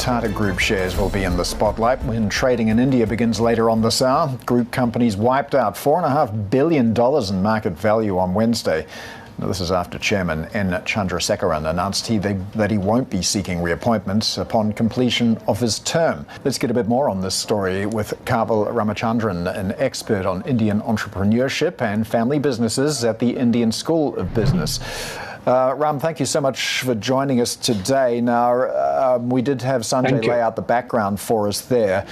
Tata Group shares will be in the spotlight when trading in India begins later on this hour. Group companies wiped out $4.5 billion in market value on Wednesday. Now, this is after Chairman N. Chandrasekaran announced that he won't be seeking reappointment upon completion of his term. Let's get a bit more on this story with Kavil Ramachandran, an expert on Indian entrepreneurship and family businesses at the Indian School of Business. Ram, thank you so much for joining us today. Now, we did have Sanjay lay out the background for us there.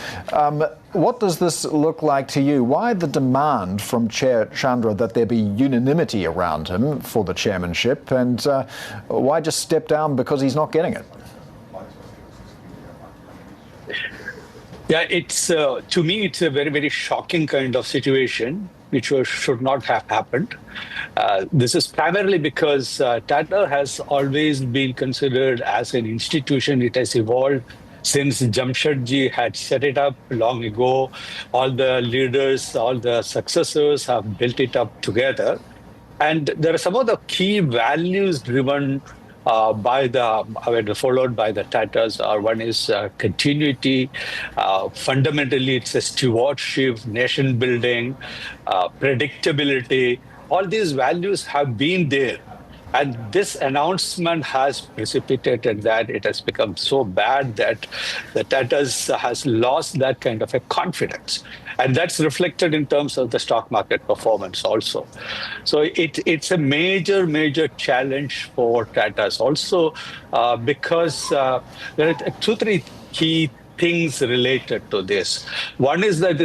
What does this look like to you? Why the demand from Chair Chandra that there be unanimity around him for the chairmanship, and why just step down because he's not getting it? Yeah, it's to me, it's a very, very shocking kind of situation, which should not have happened. This is primarily because Tata has always been considered as an institution. It has evolved since Jamshedji had set it up long ago. All the leaders, all the successors have built it up together. And there are some of the key values driven followed by the Tatas. One is continuity. Fundamentally, it's a stewardship, nation building, predictability. All these values have been there. And this announcement has precipitated that. It has become so bad that the Tatas has lost that kind of a confidence. And that's reflected in terms of the stock market performance also. So it's a major, major challenge for Tatas also because there are 2-3 key things related to this. One is that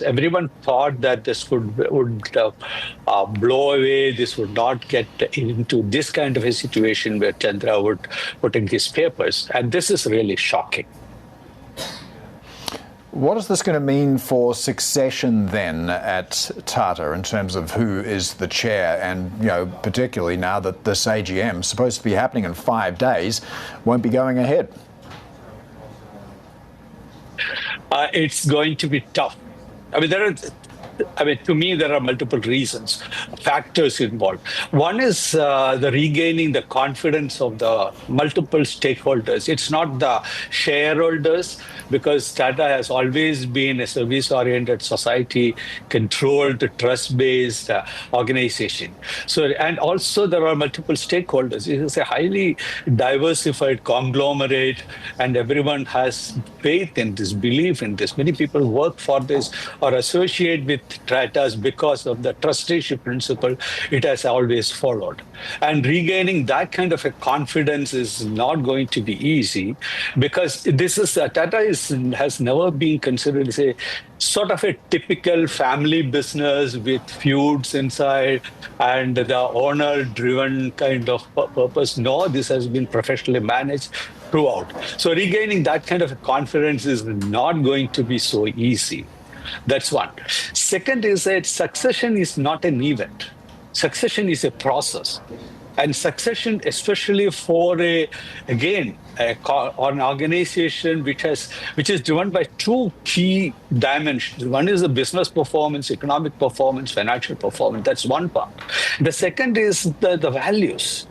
everyone thought that this would blow away. This would not get into this kind of a situation where Chandra would put in his papers. And this is really shocking. What is this going to mean for succession then at Tata in terms of who is the chair, and particularly now that this AGM, supposed to be happening in 5 days, won't be going ahead? It's going to be tough. To me, there are multiple reasons, factors involved. One is the regaining the confidence of the multiple stakeholders. It's not the shareholders, because Tata has always been a service-oriented society, controlled, trust-based organization. And also there are multiple stakeholders. It is a highly diversified conglomerate, and everyone has faith in this, belief in this. Many people work for this or associate with Tatas because of the trusteeship principle it has always followed. And regaining that kind of a confidence is not going to be easy, because Tata has never been considered as a sort of a typical family business with feuds inside and the owner-driven kind of purpose. No, this has been professionally managed throughout. So regaining that kind of confidence is not going to be so easy. That's one. Second is that succession is not an event. Succession is a process. And succession, especially for an organization which is driven by 2 key dimensions. One is the business performance, economic performance, financial performance. That's one part. The second is the values.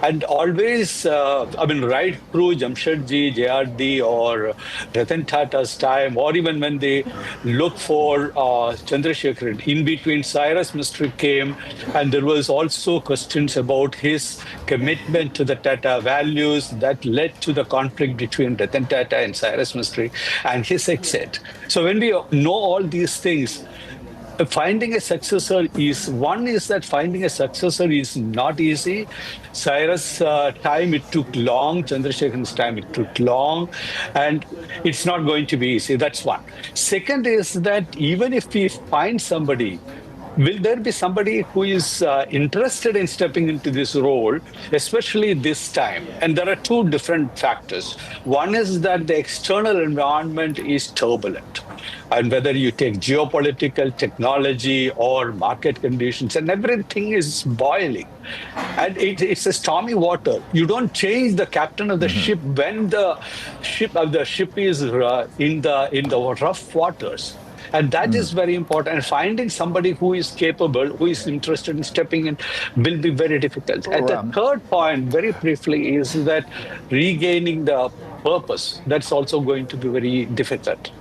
And always, right through Jamshedji, JRD, or Ratan Tata's time, or even when they look for Chandrasekaran, in between Cyrus Mistry came, and there was also questions about his commitment to the Tata values that led to the conflict between Ratan Tata and Cyrus Mistry and his exit. So when we know all these things, finding a successor is not easy. Cyrus' time, it took long. Chandrasekharan's time, it took long. And it's not going to be easy. That's one. Second is that even if we find somebody, will there be somebody who is interested in stepping into this role, especially this time? And there are 2 different factors. One is that the external environment is turbulent. And whether you take geopolitical, technology, or market conditions, and everything is boiling. And it's a stormy water. You don't change the captain of the ship when the ship is in the rough waters. And that is very important. And finding somebody who is capable, who is interested in stepping in, will be very difficult. And the third point, very briefly, is that regaining the purpose. That's also going to be very difficult.